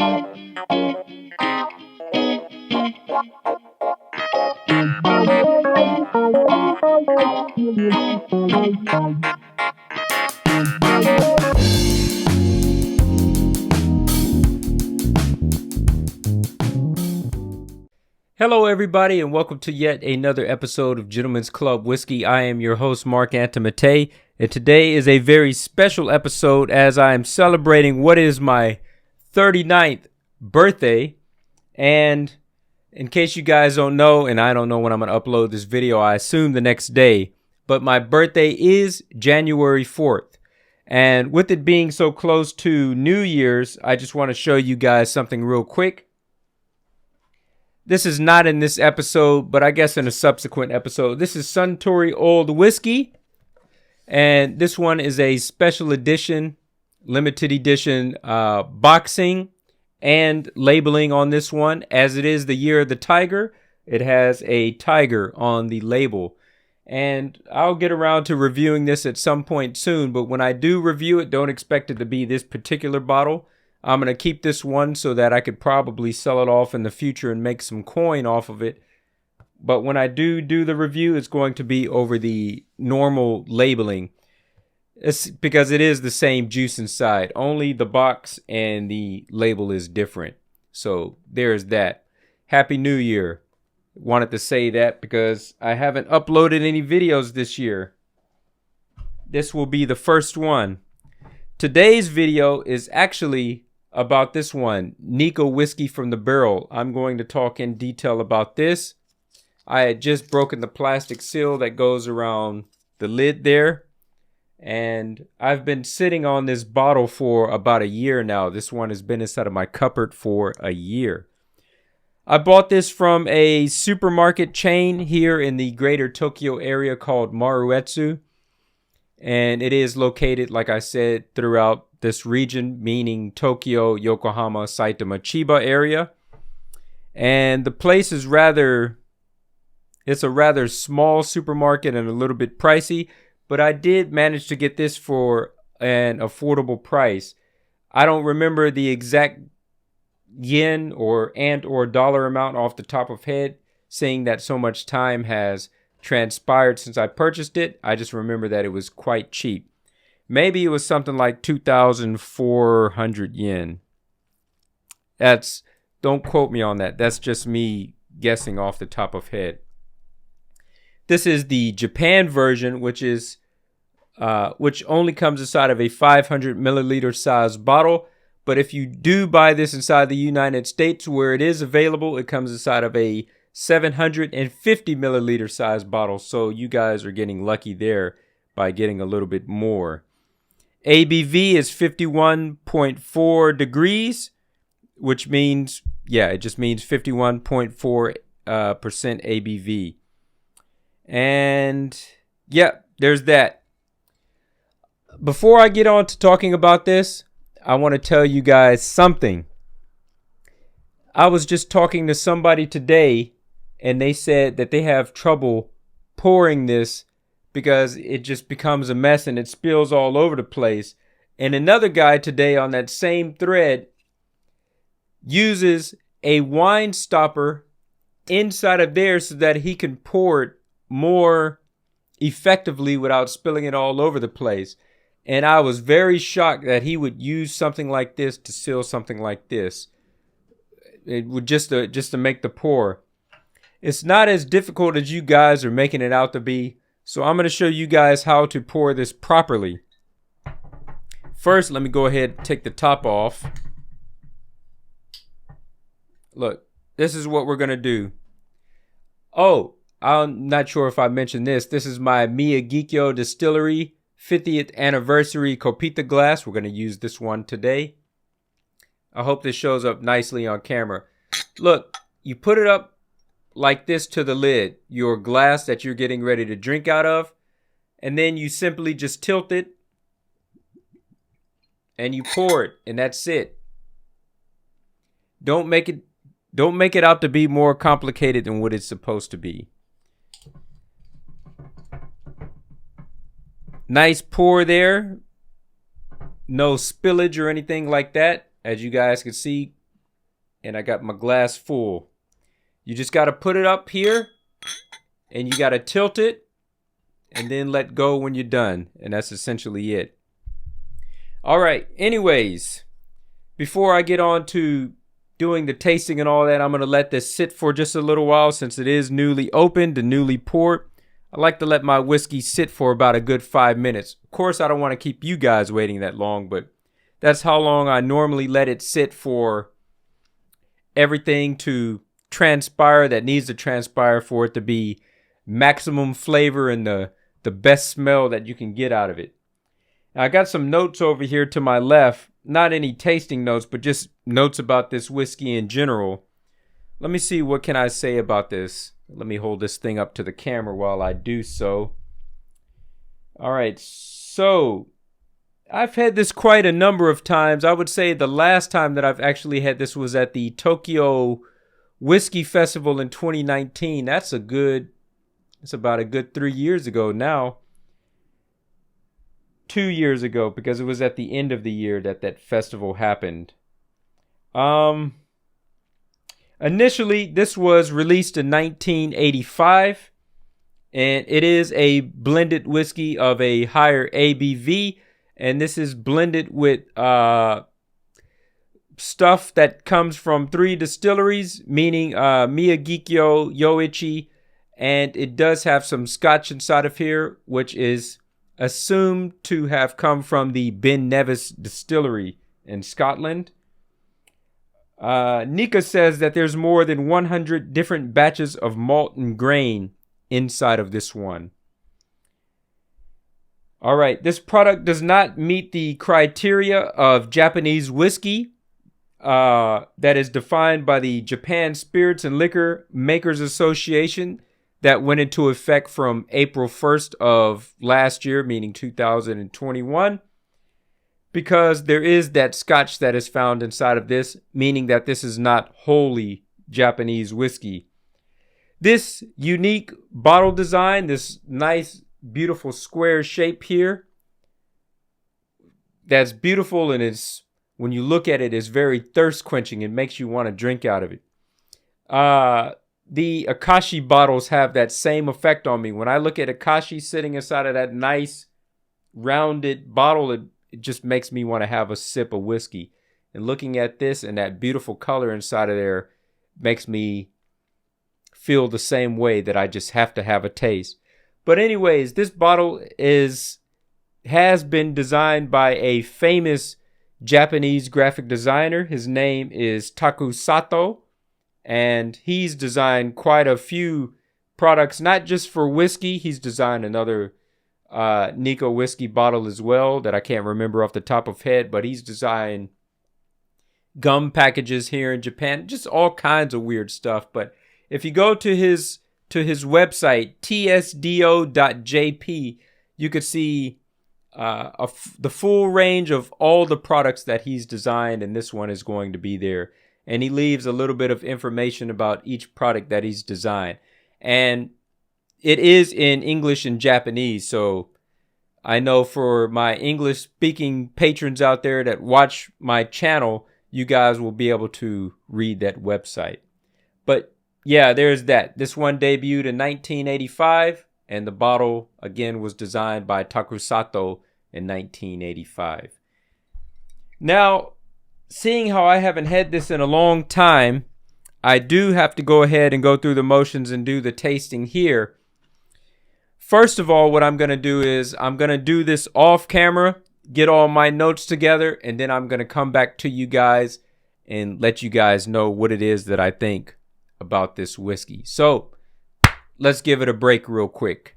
Hello everybody and welcome to yet another episode of Gentlemen's Club Whiskey. I am your host Mark Antimate, and today is a very special episode as I am celebrating what is my 39th birthday. And in case you guys don't know, and I don't know when I'm going to upload this video, I assume the next day, but my birthday is January 4th. And with it being so close to New Year's, I just want to show you guys something real quick. This is not in this episode, but I guess in a subsequent episode. This is Suntory Old Whiskey. And this one is a special edition, limited edition boxing and labeling on this one. As it is the year of the tiger, it has a tiger on the label. And I'll get around to reviewing this at some point soon. But when I do review it, don't expect it to be this particular bottle. I'm going to keep this one so that I could probably sell it off in the future and make some coin off of it. But when I do the review, it's going to be over the normal labeling. It's because it is the same juice inside. Only the box and the label is different. So there's that. Happy New Year. Wanted to say that because I haven't uploaded any videos this year. This will be the first one. Today's video is actually about this one, Nikka Whisky from the barrel. I'm going to talk in detail about this. I had just broken the plastic seal that goes around the lid there. And I've been sitting on this bottle for about a year now. This one has been inside of my cupboard for a year. I bought this from a supermarket chain here in the greater Tokyo area called Maruetsu. And it is located, like I said, throughout this region, meaning Tokyo, Yokohama, Saitama, Chiba area. And the place is it's a rather small supermarket and a little bit pricey, but I did manage to get this for an affordable price. I don't remember the exact yen or dollar amount off the top of head, seeing that so much time has transpired since I purchased it. I just remember that it was quite cheap. Maybe it was something like 2,400 yen. Don't quote me on that. That's just me guessing off the top of head. This is the Japan version, which only comes inside of a 500 milliliter size bottle. But if you do buy this inside the United States, where it is available, it comes inside of a 750 milliliter size bottle. So you guys are getting lucky there by getting a little bit more. ABV is 51.4 degrees, which means, it just means 51.4% ABV. And there's that. Before I get on to talking about this, I want to tell you guys something. I was just talking to somebody today, and they said that they have trouble pouring this because it just becomes a mess and it spills all over the place. And another guy today on that same thread uses a wine stopper inside of there so that he can pour it more effectively without spilling it all over the place. And I was very shocked that he would use something like this to seal something like this. It would just to make the pour. It's not as difficult as you guys are making it out to be. So I'm going to show you guys how to pour this properly. First, let me go ahead and take the top off. Look, this is what we're going to do. Oh, I'm not sure if I mentioned this. This is my Miyagikyo Distillery 50th anniversary Kopita glass. We're going to use this one today. I hope this shows up nicely on camera. Look, you put it up like this to the lid, your glass that you're getting ready to drink out of, and then you simply just tilt it and you pour it, and that's it. Don't make it out to be more complicated than what it's supposed to be. Nice pour there. No spillage or anything like that. As you guys can see, and I got my glass full. You just got to put it up here, and you got to tilt it, and then let go when you're done. And that's essentially it. All right. Anyways, before I get on to doing the tasting and all that, I'm going to let this sit for just a little while since it is newly opened and newly poured. I like to let my whiskey sit for about a good 5 minutes. Of course, I don't want to keep you guys waiting that long, but that's how long I normally let it sit for everything to transpire that needs to transpire for it to be maximum flavor and the best smell that you can get out of it. Now, I got some notes over here to my left, not any tasting notes, but just notes about this whiskey in general. Let me see, what can I say about this? Let me hold this thing up to the camera while I do so. All right, so I've had this quite a number of times. I would say the last time that I've actually had this was at the Tokyo Whiskey Festival in 2019. It's about a good 3 years ago now. 2 years ago, because it was at the end of the year that festival happened. Initially, this was released in 1985, and it is a blended whiskey of a higher ABV, and this is blended with stuff that comes from 3 distilleries, meaning Miyagikyo, Yoichi, and it does have some Scotch inside of here, which is assumed to have come from the Ben Nevis distillery in Scotland. Nikka says that there's more than 100 different batches of malt and grain inside of this one. All right, this product does not meet the criteria of Japanese whiskey that is defined by the Japan Spirits and Liquor Makers Association that went into effect from April 1st of last year, meaning 2021. Because there is that Scotch that is found inside of this, meaning that this is not wholly Japanese whiskey. This unique bottle design, this nice, beautiful square shape here, that's beautiful, and is, when you look at it, is very thirst quenching. It makes you want to drink out of it. The Akashi bottles have that same effect on me. When I look at Akashi sitting inside of that nice rounded bottle, it just makes me want to have a sip of whiskey. And looking at this and that beautiful color inside of there makes me feel the same way, that I just have to have a taste. But anyways, this bottle has been designed by a famous Japanese graphic designer. His name is Taku Sato, and he's designed quite a few products, not just for whiskey. He's designed another Nikka Whisky bottle as well that I can't remember off the top of head, but he's designed gum packages here in Japan, just all kinds of weird stuff. But if you go to his website, tsdo.jp, you could see the full range of all the products that he's designed, and this one is going to be there. And he leaves a little bit of information about each product that he's designed. And it is in English and Japanese, so I know for my English-speaking patrons out there that watch my channel, you guys will be able to read that website. But yeah, there's that. This one debuted in 1985, and the bottle, again, was designed by Taku Sato in 1985. Now, seeing how I haven't had this in a long time, I do have to go ahead and go through the motions and do the tasting here. First of all, what I'm going to do is I'm going to do this off camera, get all my notes together, and then I'm going to come back to you guys and let you guys know what it is that I think about this whiskey. So let's give it a break real quick.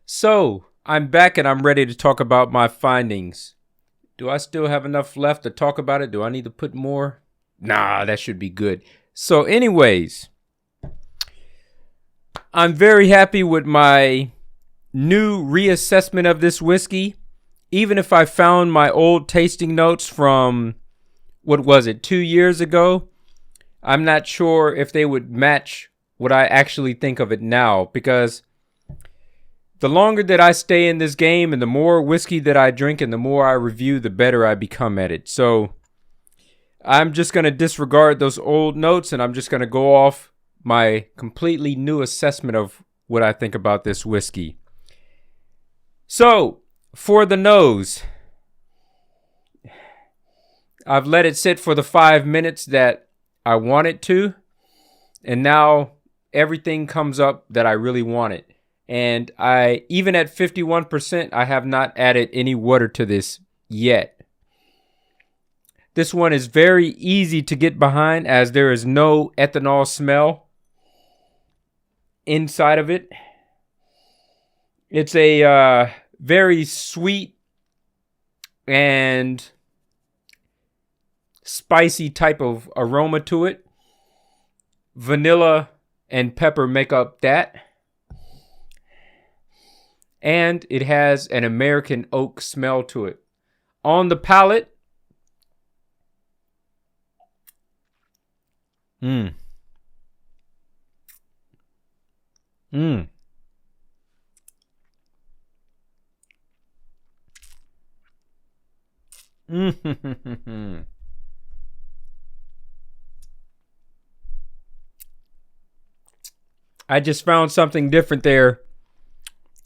So I'm back and I'm ready to talk about my findings. Do I still have enough left to talk about it? Do I need to put more? Nah, that should be good. So anyways, I'm very happy with my new reassessment of this whiskey. Even if I found my old tasting notes from, what was it, 2 years ago, I'm not sure if they would match what I actually think of it now, because the longer that I stay in this game and the more whiskey that I drink and the more I review, the better I become at it. So I'm just going to disregard those old notes and I'm just going to go off my completely new assessment of what I think about this whiskey. So for the nose, I've let it sit for the 5 minutes that I want it to. And now everything comes up that I really wanted. And even at 51%, I have not added any water to this yet. This one is very easy to get behind as there is no ethanol smell inside of it. It's a very sweet and spicy type of aroma to it. Vanilla and pepper make up that. And it has an American oak smell to it. On the palate, I just found something different there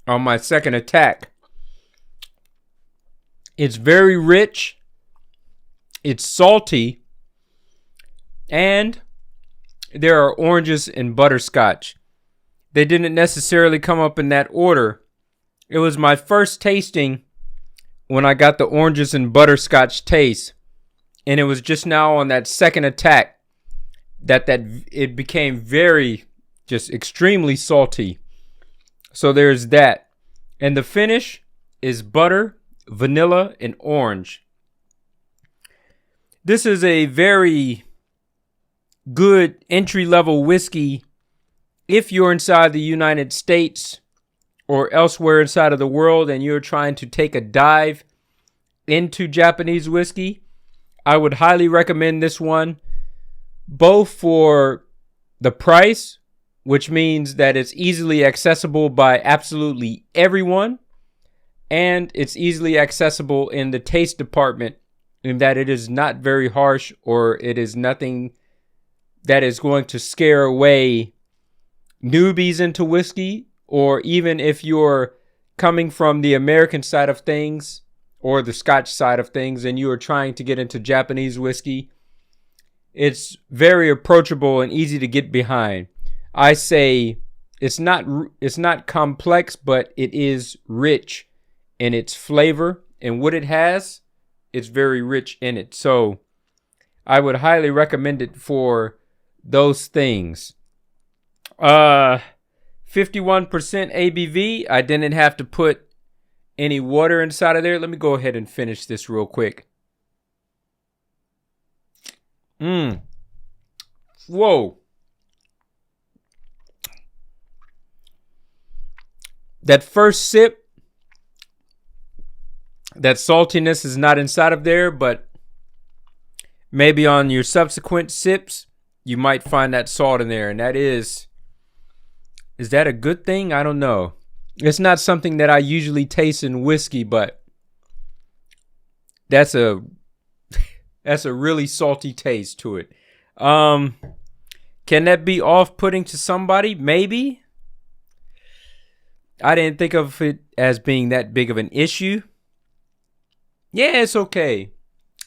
on my second attack. It's very rich. It's salty. And there are oranges and butterscotch. They didn't necessarily come up in that order. It was my first tasting when I got the oranges and butterscotch taste. And it was just now on that second attack that it became very, just extremely salty. So there's that. And the finish is butter, vanilla, and orange. This is a very good entry-level whiskey if you're inside the United States or elsewhere inside of the world and you're trying to take a dive into Japanese whiskey. I would highly recommend this one, both for the price, which means that it's easily accessible by absolutely everyone, and it's easily accessible in the taste department in that it is not very harsh or it is nothing that is going to scare away newbies into whiskey, or even if you're coming from the American side of things or the Scotch side of things and you are trying to get into Japanese whiskey. It's very approachable and easy to get behind. I say it's not complex, but it is rich in its flavor, and what it has, it's very rich in it. So I would highly recommend it for those things. 51% ABV. I didn't have to put any water inside of there. Let me go ahead and finish this real quick. Whoa. That first sip, that saltiness is not inside of there, but maybe on your subsequent sips, you might find that salt in there. And that is that a good thing? I don't know. It's not something that I usually taste in whiskey, but that's a really salty taste to it. Can that be off-putting to somebody? Maybe. I didn't think of it as being that big of an issue. Yeah, it's okay.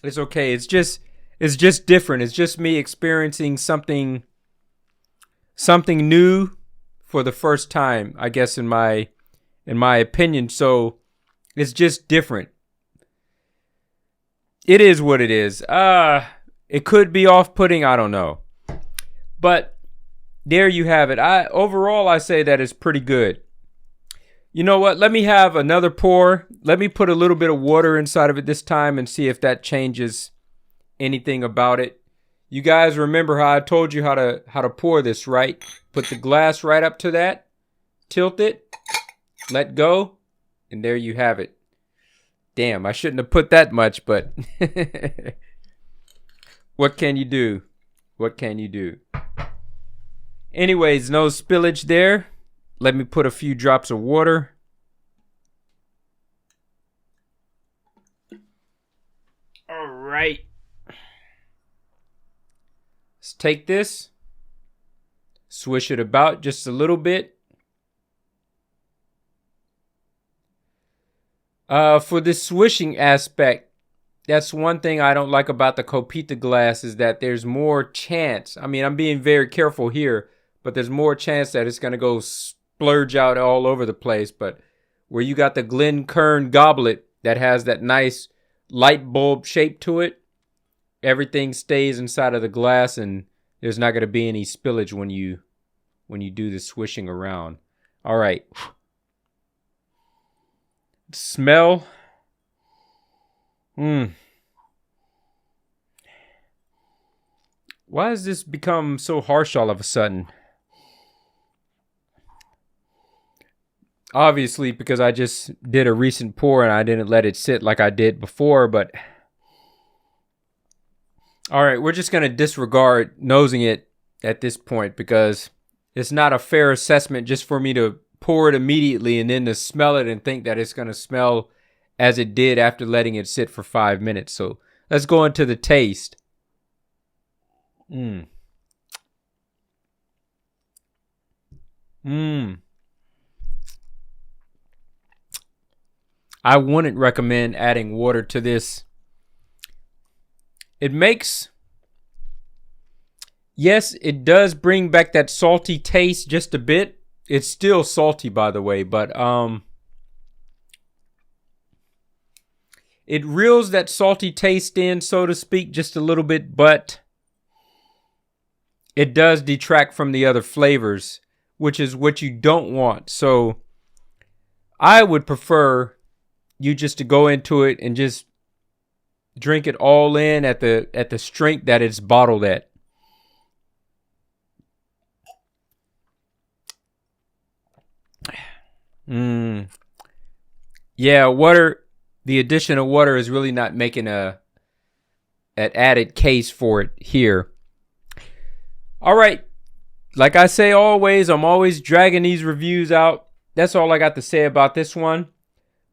It's okay. It's just different. It's just me experiencing something new for the first time, I guess, in my opinion. So it's just different. It is what it is. It could be off-putting. I don't know. But there you have it. Overall, I say that it's pretty good. You know what? Let me have another pour. Let me put a little bit of water inside of it this time and see if that changes anything about it. You guys remember how I told you how to pour this, right? Put the glass right up to that. Tilt it. Let go. And there you have it. Damn, I shouldn't have put that much, but what can you do? What can you do? Anyways, no spillage there. Let me put a few drops of water All right. Let's take this, swish it about just a little bit. For the swishing aspect, that's one thing I don't like about the Copita glass is that there's more chance. I mean, I'm being very careful here, but there's more chance that it's going to go splurge out all over the place. But where you got the Glencairn goblet that has that nice light bulb shape to it, everything stays inside of the glass and there's not going to be any spillage when you do the swishing around. All right. Smell. Why has this become so harsh all of a sudden? Obviously, because I just did a recent pour and I didn't let it sit like I did before, but all right, we're just going to disregard nosing it at this point because it's not a fair assessment just for me to pour it immediately and then to smell it and think that it's going to smell as it did after letting it sit for 5 minutes. So let's go into the taste. I wouldn't recommend adding water to this. It makes, yes, it does bring back that salty taste just a bit. It's still salty, by the way, but it reels that salty taste in, so to speak, just a little bit, but it does detract from the other flavors, which is what you don't want. So I would prefer you just to go into it and just drink it all in at the strength that it's bottled at. Yeah, water, the addition of water is really not making an added case for it here. All right. Like I say always, I'm always dragging these reviews out. That's all I got to say about this one.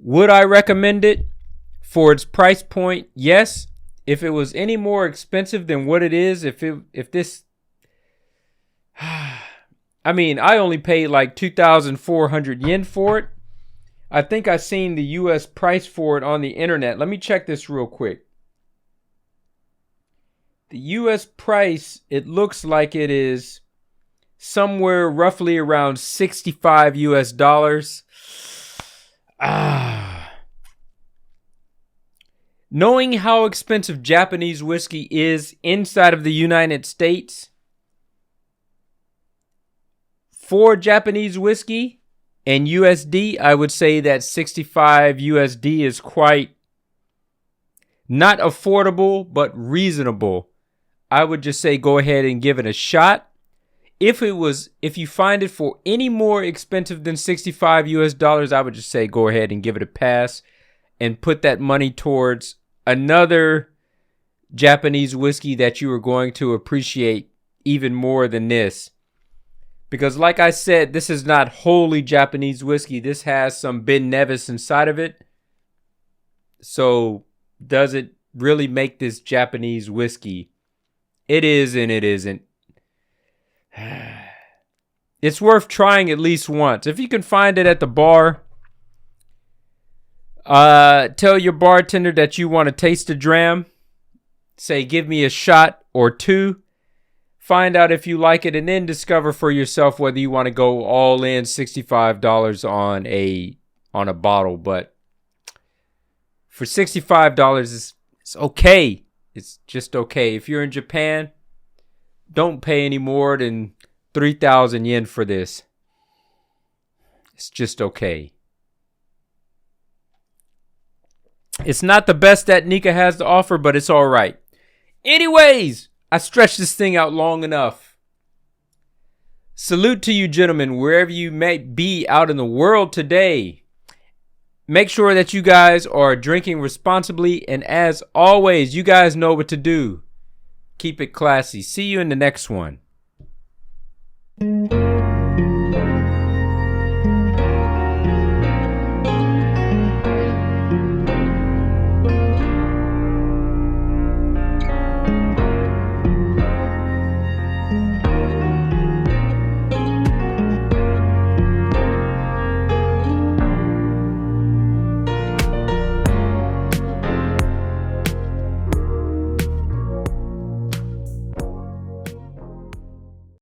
Would I recommend it for its price point? Yes. If it was any more expensive than what it is, if this, I mean, I only paid like 2,400 yen for it. I think I seen the US price for it on the internet. Let me check this real quick. The US price, it looks like it is somewhere roughly around 65 US dollars. Knowing how expensive Japanese whiskey is inside of the United States, for Japanese whiskey and USD, I would say that 65 USD is quite not affordable, but reasonable. I would just say go ahead and give it a shot. If you find it for any more expensive than 65 US dollars, I would just say go ahead and give it a pass and put that money towards another Japanese whiskey that you are going to appreciate even more than this. Because like I said, this is not wholly Japanese whiskey. This has some Ben Nevis inside of it. So does it really make this Japanese whiskey? It is and it isn't. It's worth trying at least once. If you can find it at the bar, tell your bartender that you want to taste a dram. Say, give me a shot or two. Find out if you like it and then discover for yourself whether you want to go all in $65 on a bottle. But for $65, it's okay. It's just okay. If you're in Japan, don't pay any more than 3,000 yen for this. It's just okay. It's not the best that Nikka has to offer, but it's all right. Anyways, I stretched this thing out long enough. Salute to you, gentlemen, wherever you may be out in the world today. Make sure that you guys are drinking responsibly. And as always, you guys know what to do. Keep it classy. See you in the next one.